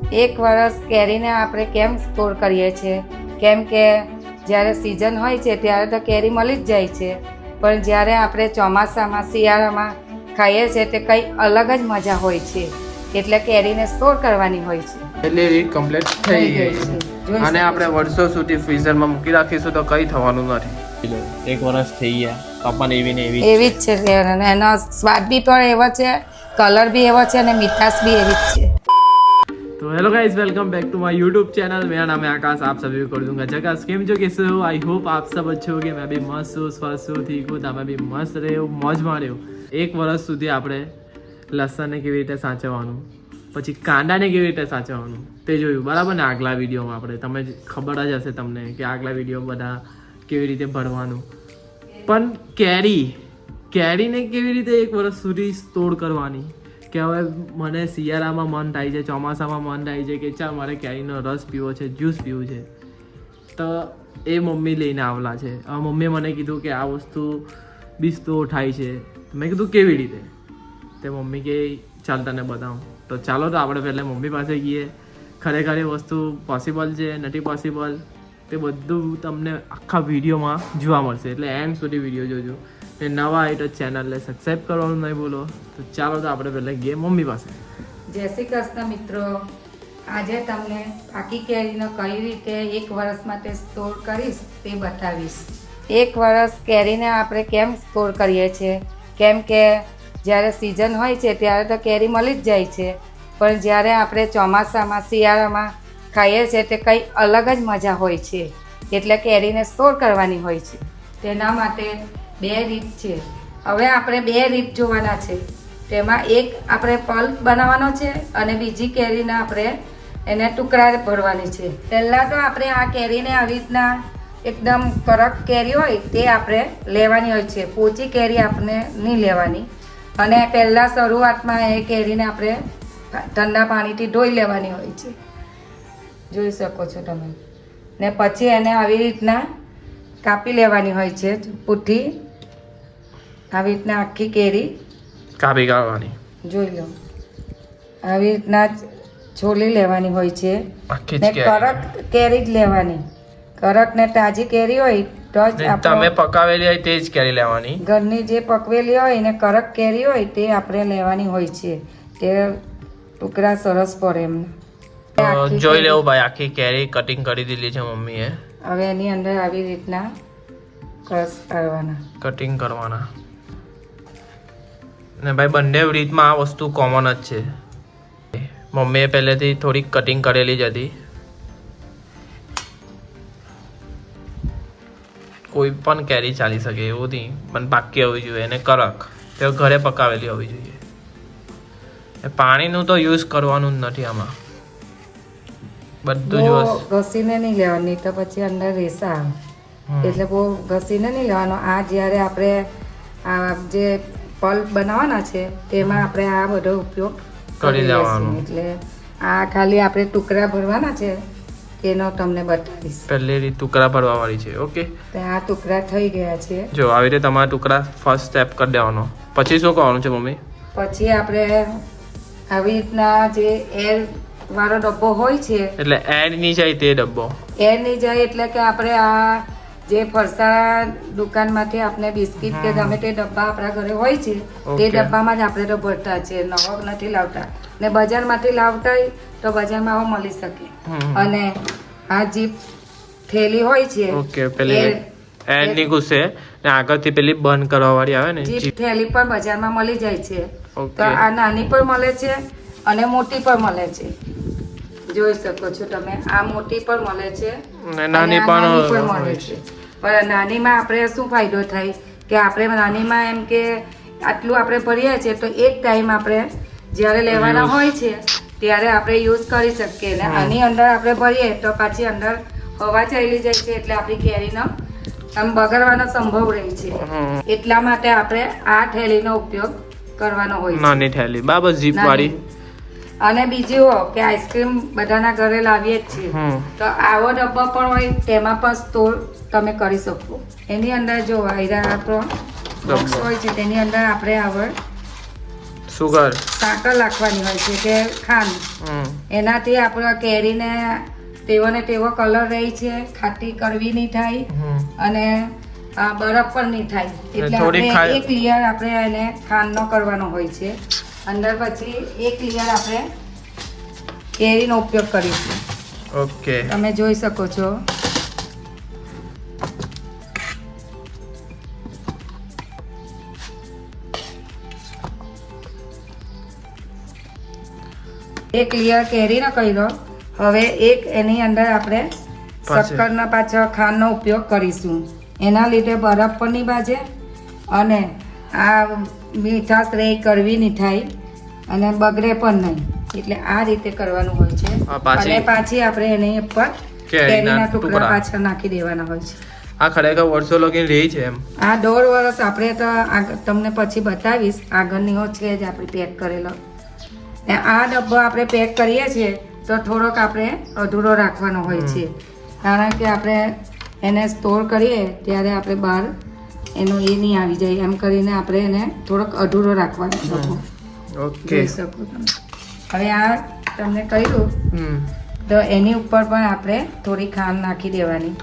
એક વર્ષ કેરીને આપણે કેમ સ્ટોર કરીએ છીએ? કેમ કે જ્યારે સિઝન હોય છે ત્યારે તો કેરી મળી જ જાય છે, પણ જ્યારે આપણે ચોમાસામાં શિયાળામાં ખાઈએ છીએ તે કંઈ અલગ જ મજા હોય છે, એટલે કેરીને સ્ટોર કરવાની હોય છે. એટલે રીત કમ્પ્લીટ થઈ ગઈ છે અને આપણે વર્ષો સુધી ફ્રીઝરમાં મૂકી રાખીશું તો કંઈ થવાનું નથી. એક વર્ષ થઈ ગયા તો પણ એવી ને એવી જ છે અને એનો સ્વાદ બી પણ એવો છે, કલર બી એવો છે અને મીઠાશ બી એવી જ છે. तो hello guys, welcome back to my YouTube channel. मेरा नाम है आकाश, आप सभी को कर दूंगा जकास। केम जो कैसे हो? आई होप आप सब अच्छे हो। मैं भी मस्त हूँ, स्वस्थ हूँ, ठीक हूँ। તમે બી મસ્ત રહ્યો, મોજમાં રહ્યો। એક વર્ષ સુધી આપણે લસણને કેવી રીતે સાચવવાનું, પછી કાંદાને કેવી રીતે સાચવવાનું તે જોયું, બરાબર ને? આગલા વિડીયોમાં આપણે તમે ખબર જ હશે તમને કે આગલા વિડીયો બધા કેવી રીતે ભરવાનું, પણ કેરીને કેવી રીતે એક વર્ષ સુધી સ્ટોર કરવાની કે હવે મને શિયાળામાં મન થાય છે, ચોમાસામાં મન થાય છે કે ચાલ મારે કેરીનો રસ પીવો છે, જ્યુસ પીવું છે, તો એ મમ્મી લઈને આવેલા છે. હવે મમ્મીએ મને કીધું કે આ વસ્તુ બી સ્ટોર થાય છે. મેં કીધું કેવી રીતે? તે મમ્મી કે ચાલ તને બતાવું. તો ચાલો તો આપણે પહેલાં મમ્મી પાસે ગઈએ. ખરેખર એ વસ્તુ પોસિબલ છે નથી પોસિબલ તે બધું તમને આખા વિડીયોમાં જોવા મળશે, એટલે એન્ડ સુધી વિડીયો જોજો. ને નવા આવી તો ચેનલને સબસ્ક્રાઈબ કરવાનું નહીં ભૂલો. તો ચાલો તો આપણે પહેલાં ગઈએ મમ્મી પાસે. જય શ્રી કૃષ્ણ મિત્રો, આજે તમને પાકી કેરીનો કઈ રીતે એક વર્ષ માટે સ્ટોર કરીશ તે બતાવીશ. એક વર્ષ કેરીને આપણે કેમ સ્ટોર કરીએ છીએ? કેમ કે જ્યારે સિઝન હોય છે ત્યારે તો કેરી મળી જ જાય છે, પણ જ્યારે આપણે ચોમાસામાં શિયાળામાં ખાઈએ છીએ તે કંઈ અલગ જ મજા હોય છે, એટલે કેરીને સ્ટોર કરવાની હોય છે. તેના માટે બે રીત છે. હવે આપણે બે રીત જોવાના છે. તેમાં એક આપણે પલ્પ બનાવવાનો છે અને બીજી કેરીને આપણે એને ટુકડા ભરવાની છે. પહેલાં તો આપણે આ કેરીને આવી રીતના એકદમ કડક કેરી હોય તે આપણે લેવાની હોય છે, પોચી કેરી આપણે નહીં લેવાની. અને પહેલાં શરૂઆતમાં એ કેરીને આપણે ઠંડા પાણીથી ધોઈ લેવાની હોય છે, જોઈ શકો છો તમે. ને પછી એને આવી રીતના કાપી લેવાની હોય છે, પુઠ્ઠી આવી રીતના આખી કેરી કાપી કાઢવાની, જોઈ લો. આવી રીતના છોલી લેવાની હોય છે ને કડક કેરી જ લેવાની. કડક ને તાજી કેરી હોય તો જ તમે પકાવેલી હોય તે જ કેરી લેવાની. ઘરની જે પકવેલી હોય ને કડક કેરી હોય તે આપણે લેવાની હોય છે, તે ટુકડા સરસ પડે એમને. જોઈ લેવું ભાઈ, આખી કેરી કટિંગ કરી દીધી છે મમ્મીએ. હવે એની અંદર આવી રીતના ક્રશ કરવાના, કટિંગ કરવાના. ને ભાઈ બંને રીતમાં આ વસ્તુ કોમન જ છે. મમ્મીએ પહેલેથી થોડીક કટિંગ કરેલી જ હતી. કોઈ પણ કેરી ચાલી શકે એવું નહીં, પણ પાકી હોવી જોઈએ અને કડક, તે ઘરે પકાવેલી હોવી જોઈએ. પાણીનું તો યુઝ કરવાનું જ નથી આમાં, બધું જ ઘસીને નહીં લેવાની, તો પછી અંદર રેસા આવે, એટલે બહુ ઘસીને નહીં લેવાનો. આ જ્યારે આપણે આ જે પલ્પ બનાવવાના છે તેમાં આપણે આ બધો ઉપયોગ કરી લેવાનો. એટલે આ ખાલી આપણે ટુકડા ભરવાના છે તેનો તમને બતાવીશ. પહેલી રીત ટુકડા ભરવા વાળી છે. ઓકે, તો આ ટુકડા થઈ ગયા છે. જો આવી રીતે તમારા ટુકડા ફર્સ્ટ સ્ટેપ કરી દેવાનો. પછી શું કરવાનું છે મમ્મી? પછી આપણે આવી રીતના જે એર વાળો ડબ્બો હોય છે, એટલે એર ની જાય તે ડબ્બો, એર નહીં જાય એટલે કે આપણે આ જે ફરસાણ દુકાનમાંથી આપણે બિસ્કિટ કે ગમે તે ડબ્બા આપણા ઘરે હોય છે તે ડબ્બામાં જ આપણે તો ભરતા છે, નવો નથી લાવતા. ને બજારમાંથી લાવતા હોય તો બજારમાં આવો મળી શકે. અને આ જીપ થેલી હોય છે, ઓકે, પેલી એર ની ઘૂસે ને આગળથી પેલી બંધ કરવા વાળી આવે ને જીપ થેલી પણ બજારમાં મળી જાય છે. તો આ નાની પણ મળે છે અને મોટી પણ મળે છે, જોઈ શકો છો તમે. આ મોટી પણ મળે છે અને નાની પણ મળે છે. પણ નાનીમાં આપણે શું ફાયદો થાય કે આપણે નાનીમાં એમ કે આટલું આપણે ભરીએ છીએ તો એક ટાઈમ આપણે જ્યારે લેવાના હોય છે ત્યારે આપણે યુઝ કરી શકીએ. ને આની અંદર આપણે ભરીએ તો પાછી અંદર હવા ચાલી જાય છે, એટલે આપણી કેરીનો આમ બગડવાનો સંભવ રહે છે. એટલા માટે આપણે આ થેલીનો ઉપયોગ કરવાનો હોય છે, નાની થેલી બાબા જીપ વાળી. અને બીજું કે આઈસ્ક્રીમ બધાના ઘરે લાવીએ જ છીએ, તો આવો ડબ્બો પણ હોય તેમાં પણ સ્ટોર તમે કરી શકો. એની અંદર જો આપણો બોક્સ હોય છે તેની અંદર આપણે આવડ સુગર સાકર નાખવાની હોય છે કે ખાંડ. એનાથી આપણે કેરીને તેવો ને તેવો કલર રહે છે, ખાટી કરવી નહીં થાય અને બરફ પણ નહીં થાય. એટલે આપણે એક લેયર આપણે એને ખાંડનો કરવાનો હોય છે. અંદર પછી એક લેયર આપણે કેરીનો ઉપયોગ કરીશું. ઓકે, તમે જોઈ શકો છો. એક લેયર કેરીનો કર્યો. હવે એક એની અંદર આપણે શક્કરના પાછળ ખાંડનો ઉપયોગ કરીશું. એના લીધે બરફ પણ નહીં બાજે અને આ મીઠાશ રહે કરવી નહીં થાય અને બગડે પણ નહીં. એટલે આ રીતે કરવાનું હોય છે. અને પાછી આપણે એની ઉપર કેરીના ટુકડા પાછળ નાખી દેવાના હોય છે. આ ખરેખર વર્ષો લગીને રહી છે એમ. આ 1.5 વર્ષ આપણે તો તમને પછી બતાવીશ. આગળની છે જ આપણે પેક કરેલો. ને આ ડબ્બો આપણે પેક કરીએ છીએ તો થોડોક આપણે અધૂરો રાખવાનો હોય છે, કારણ કે આપણે એને સ્ટોર કરીએ ત્યારે આપણે બહાર એનો એ નહીં આવી જાય. એમ કરીને આપણે એને થોડોક અધૂરો રાખવાનો ડબ્બો. ઓકે, જોઈ શકો તમે. હવે આ તમને કહ્યું તો એની ઉપર પણ આપણે થોડી ખાંડ નાખી દેવાની.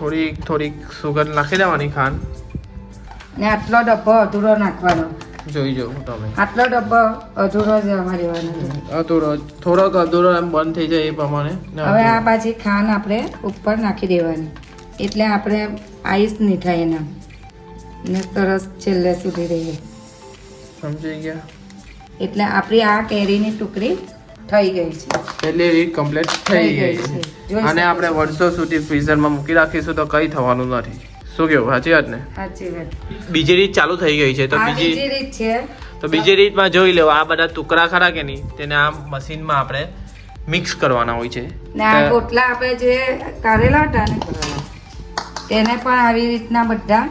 થોડીક સુગર નાખી દેવાની ખાંડ. ને આટલો ડબ્બો અધૂરો નાખવાનો. જોઈ જો તમે આટલો ડબ્બો અધૂરો જ રહેવાનો. થોડોક અધૂરો એમ બંધ થઈ જાય એ પ્રમાણે. હવે આ પાછી ખાંડ આપણે ઉપર નાખી દેવાની. એટલે આપણે આઈસ નહીં થાય એના ને સરસ છેલ્લે સુધી રહીએ. સમજી ગયા? એટલે આપણી આ કેરીની ટુકડી થઈ ગઈ છે. પહેલી રીત કમ્પ્લીટ થઈ ગઈ છે. અને આપણે વર્ષો સુધી ફ્રીઝરમાં મૂકી રાખીશું તો કઈ થવાનું નથી. શું કેવું? સાચી વાત ને? સાચી વાત. બીજી રીત ચાલુ થઈ ગઈ છે. તો બીજી રીત છે. તો બીજી રીતમાં જોઈ લો. આ બધા ટુકડા ખરા કે નહીં, તેને આ મશીનમાં આપણે મિક્સ કરવાના હોય છે. ને આ ગોટલા આપણે જે કાઢેલા હતા ને તેને પણ આવી રીતના બધા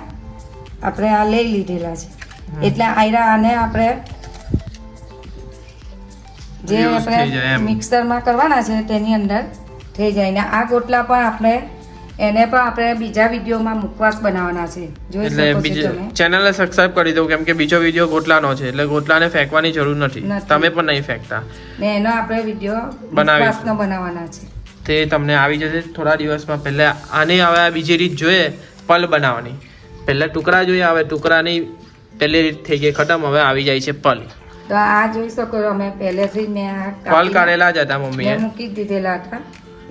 આપણે આ લઈ લીધેલા છે. એટલે આને આપણે જે આપણે મિક્સરમાં કરવાના છે તેની અંદર થઈ જાય. ને આ ગોટલા પણ આપણે એને પણ આપણે બીજા વિડીયોમાં મુખવાસ બનાવવાના છે. જોઈ શકો છો તમે. ચેનલને સબસ્ક્રાઇબ કરી દો, કેમ કે બીજો વિડીયો ગોટલાનો છે એટલે ગોટલાને ફેંકવાની જરૂર નથી. તમે પણ નહીં ફેંકતા. ને એનો આપણે વિડીયો મુખવાસનો બનાવવાના છે. તે તમને આવી જશે થોડા દિવસમાં. પહેલા આની હવે બીજી રીત જોઈએ, પલ બનાવવાની. પહેલા ટુકડા જોઈએ, હવે ટુકડાની પહેલી રીત થઈ ગઈ ખતમ. હવે આવી જાય છે પલ. તો આ જોઈ શકો છો. અમે પહેલેથી મેં આ પલ કાઢેલા જ હતા મમ્મીએ, મૂકી દીધેલા હતા.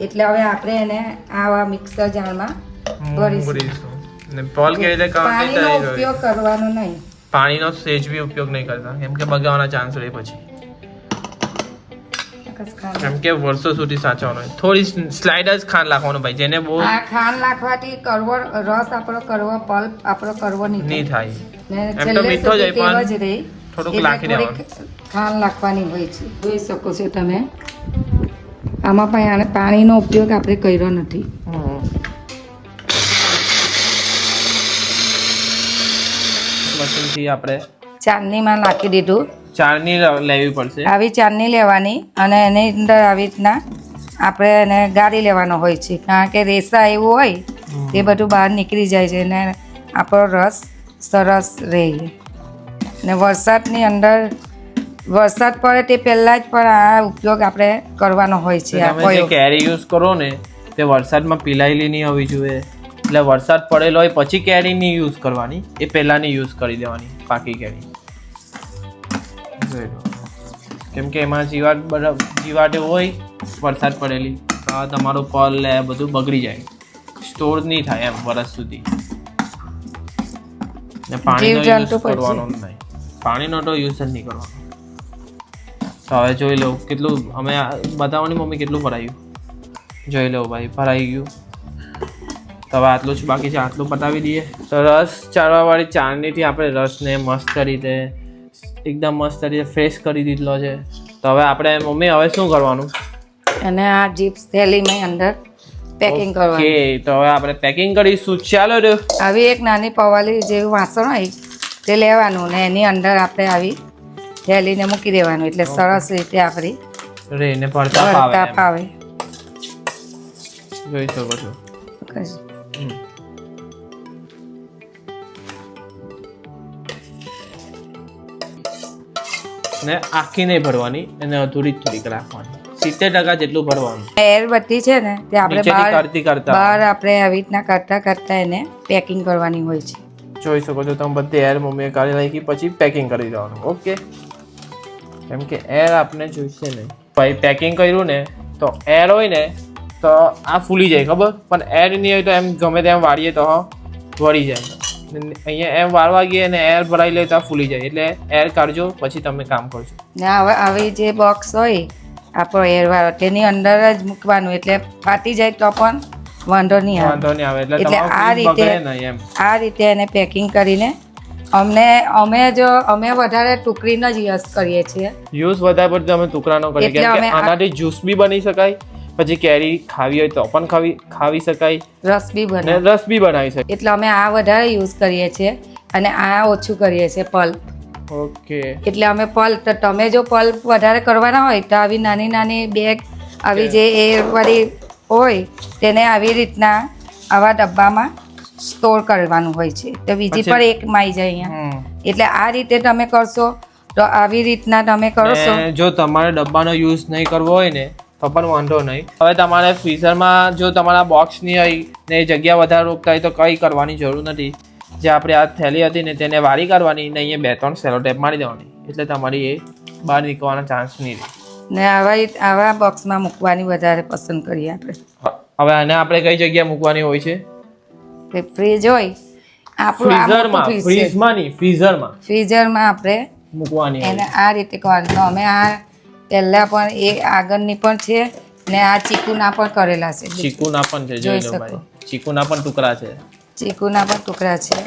એટલે હવે આપણે એને આવા મિક્સર જારમાં ભરીશું. ને પલ કેવી રીતે પાણીનો ઉપયોગ કરવાનો નહીં. પાણીનો સેજ બી ઉપયોગ નહીં કરતા, કેમ કે બગાવવાના ચાન્સ રહે પછી. કેમ કે વર્ષો સુધી સાચવવાનો. થોડી સ્લાઇડ જ ખાંડ નાખવાનું ભાઈ, જેને બહુ આ ખાંડ નાખવાથી કરવો રસ આપણો કરવો પલ્પ આપણો કરવો નહીં થાય. એમ તો મીઠો જ પણ થોડુંક નાખી દેવાનું. ખાંડ નાખવાની હોય છે. જોઈ શકો છો તમે. આમાં પણ પાણીનો ઉપયોગ આપણે કર્યો નથી. મશીનથી આપણે ચાળણીમાં નાખી દીધું. ચાળણી લેવી પડશે. આવી ચાળણી લેવાની અને એની અંદર આવી રીતના આપણે એને ગાળી લેવાનો હોય છે, કારણ કે રેસા એવું હોય તે બધું બહાર નીકળી જાય છે અને આપણો રસ સરસ રહે. ને વરસાદની અંદર વરસાદ પડે તે પહેલા જ પણ આ ઉપયોગ આપણે કરવાનો હોય છે. તમે જે કેરી યુઝ કરો ને તે વરસાદમાં પીલાયેલી નહીં હોવી જોઈએ. એટલે વરસાદ પડેલો હોય પછી કેરીની યુઝ કરવાની, એ પહેલાની યુઝ કરી દેવાની પાકી કેરી. કેમ કે એમાં જીવાત હોય વરસાદ પડેલી તો તમારું પલ લે બધું બગડી જાય, સ્ટોર નહીં થાય એમ વર્ષ સુધી. ને પાણીનો યુઝ કરવાનો નહીં, પાણીનો તો યુઝ જ નહીં કરવાનો. તો હવે જોઈ લો કેટલું અમે બતાવવાની મમ્મી કેટલું ભરાયું. જોઈ લો ભાઈ ભરાઈ ગયું. તો હવે આટલું જ બાકી છે, આટલું પતાવી દઈએ. તો રસ ચાળવાવાળી ચાળણીથી આપણે રસને મસ્ત રીતે એકદમ મસ્ત રીતે ફ્રેશ કરી દીધલો છે. તો હવે આપણે મમ્મી હવે શું કરવાનું? અને આ ચિપ્સ થેલીમાં અંદર પેકિંગ કરવાનું. ઓકે, તો હવે આપણે પેકિંગ કરીશું. ચાલો રે. આવી એક નાની પવાલી જેવું વાસણ હોય તે લેવાનું ને એની અંદર આપણે આવી થેલીને મૂકી દેવાનું. એટલે સરસ રીતે આપણી રેને ભરતા ફાવે. જોઈ શકો છો. ને આખી નહીં ભરવાની અને અધૂરી જ થોડીક રાખવાની. 70% જેટલું ભરવાનું. એર બત્તી છે ને તે આપણે નીચેથી બહાર કરતા બહાર આપણે આવી રીતના કરતા એને પેકિંગ કરવાની હોય છે. જોઈ શકો છો તમે બધી એર મમ્મીએ કાઢી નાખી, પછી પેકિંગ કરી દેવાનું. ઓકે, કેમ કે એર આપણે જોઈશે ને ભાઈ. પેકિંગ કર્યું ને તો એર હોય ને તો આ ફૂલી જાય ખબર, પણ એર નહીં હોય તો એમ ગમે તેમ વાળીએ તો વળી જાય. અહીંયા એમ વાળવા ગઈએ ને એર ભરાઈ લે તો આ ફૂલી જાય. એટલે એર કાઢજો પછી તમે કામ કરજો. ને હવે આવી જે બોક્સ હોય આપણો એર વાળો તેની અંદર જ મૂકવાનું, એટલે ફાટી જાય તો પણ વાંધો નહીં આવે. વાંધો નહીં આવે. એટલે એટલે તમારું આ ફ્રીજ રીતે બગડે નહીં એમ. આ રીતે એને પેકિંગ કરીને અમે વધારે ટુકડીનો જ યુઝ કરીએ છીએ. યુઝ વધારે પડતો અમે ટુકડાનો કરીએ, એટલે કેમ અમે કે આનાથી જ્યુસ બી બની શકાય, પછી કેરી ખાવી હોય તો પણ ખાવી શકાય, રસ બી ને બને. રસ બી બનાવી શકાય. એટલે અમે આ વધારે યુઝ કરીએ છીએ અને આ ઓછું કરીએ છીએ પલ્પ. ઓકે, એટલે અમે પલ્પ, તો તમે જો પલ્પ વધારે કરવાના હોય તો આવી નાની નાની બેગ આવી જે એ વાળી હોય તેને આવી રીતના આવા ડબ્બામાં સ્ટોર કરવાનું હોય છે, તો બીજી પર એક માઈ જાય અહીંયા. એટલે આ રીતે તમે કરશો તો આવી રીતના તમે કરશો. ને જો તમારે ડબ્બાનો યુઝ નહીં કરવો હોય ને તો પણ વાંધો નહીં. હવે તમારે ફ્રીઝરમાં જો તમારા બોક્સ નહીં હોય ને જગ્યા વધારે રોકતા હોય તો કંઈ કરવાની જરૂર નથી. જે આપણે આ થેલી હતી ને તેને વારી કાઢવાની ને અહીંયા 2-3 સેલો ટેપ મારી દેવાની, એટલે તમારી એ બહાર નીકળવાનો ચાન્સ નહીં રહે. ને આવા બોક્સમાં મૂકવાની વધારે પસંદ કરીએ આપણે. હવે આને આપણે કઈ જગ્યાએ મૂકવાની હોય છે? ફ્રીજ હોય આપણું આ મોટું ફ્રીઝરમાં. ફ્રીજ છે. ફ્રીઝમાં નહીં, ફ્રીઝરમાં ફ્રીઝરમાં આપણે મૂકવાની હોય. એને આ રીતે કરવાનું. તો અમે આ પહેલા પણ એ આગળની પણ છે ને આ ચીકુના પણ કરેલા છે. ચીકુના પણ છે, જોઈ લો ભાઈ. ચીકુના પણ ટુકડા છે. ચીકુના પણ ટુકડા છે.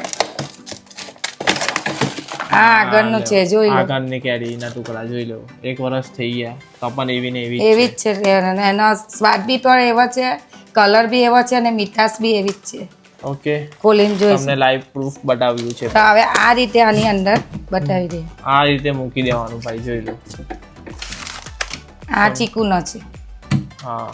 આ આગળનું છે, જોઈ લો. આગળની કેરીના ટુકડા જોઈ લો. 1 વર્ષ થઈ ગયા તો પણ એવી ને એવી એવી જ છે. અને એનો સ્વાદ બી પણ એવો છે, કલર બી એવો છે અને મીઠાશ બી એવી જ છે. ઓકે, ખોલીને જોઈશું. તમને લાઈવ પ્રૂફ બતાવ્યું છે. તો હવે આ રીતે આની અંદર બતાવી દે. આ રીતે મૂકી દેવાનું ભાઈ, જોઈ લો. આ ચીકુનો છે હા,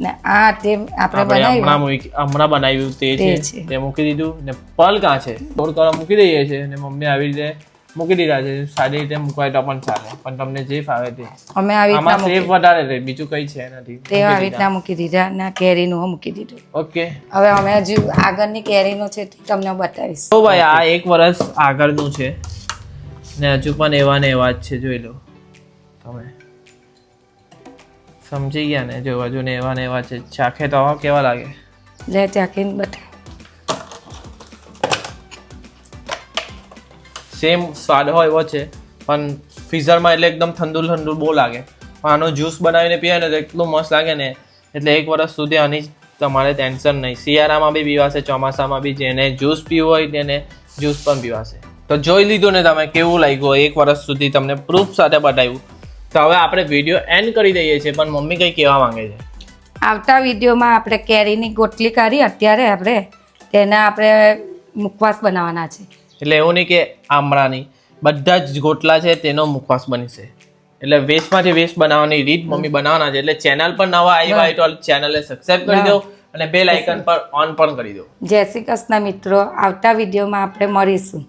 ને આ તે આપણે બનાવ્યું હમણાં બનાવ્યું તે તે છે, તે મૂકી દીધું. ને પલ કાં છે થોડું કરવા મૂકી દઈએ છે ને મમ્મી આવી રીતે મૂકી દીધા છે. સારી રીતે મૂકવાય તો પણ ચાલે, પણ તમને જે ફાવે તે. અમે આવી રીતના આમાં સેફ વધારે રહે, બીજું કઈ છે નથી. તે આવી રીતના મૂકી દીધા ને કેરીનું મૂકી દીધું. ઓકે, હવે અમે હજુ આગળની કેરીનું છે તે તમને બતાવીશ. તો ભાઈ આ 1 વર્ષ આગળનું છે ને હજુ પણ એવા ને એવા જ છે, જોઈ લો તમે. સમજી ગયા ને? જો હજુ ને એવા છે. ચાખે તો કેવા લાગે? લે ચાખીને બતાવ. સેમ સ્વાદ હોય એવો છે, પણ ફ્રીઝરમાં એટલે એકદમ ઠંડુ ઠંડુ બહુ લાગે. પણ આનો જ્યુસ બનાવીને પીએ ને તો એટલું મસ્ત લાગે ને. એટલે 1 વર્ષ સુધી આની તમારે ટેન્શન નહીં. શિયાળામાં બી પીવાશે, ચોમાસામાં બી. જેને જ્યુસ પીવું હોય તેને જ્યુસ પણ પીવાશે. તો જોઈ લીધું ને તમે કેવું લાગ્યું? 1 વર્ષ સુધી તમને પ્રૂફ સાથે બતાવ્યું. તો હવે આપણે વિડીયો એન્ડ કરી દઈએ છીએ, પણ મમ્મી કંઈ કહેવા માંગે છે. આવતા વિડીયોમાં આપણે કેરીની ગોટલી કાઢી અત્યારે આપણે તેને આપણે મુખવાસ બનાવવાના છે. એટલે એવું નહીં કે આમળાની બધા જ ગોટલા છે તેનો મુખવાસ બનશે. એટલે વેસ્ટમાંથી વેસ્ટ બનાવવાની રીત મમ્મી બનાવવાના છે. એટલે ચેનલ પર નવા આવ્યા હોય તો ચેનલને સબસ્ક્રાઇબ કરી દો અને બેલ આઇકન પર ઓન પણ કરી દો. જય શ્રી કૃષ્ણ મિત્રો. આવતા વિડીયોમાં આપણે મળીશું.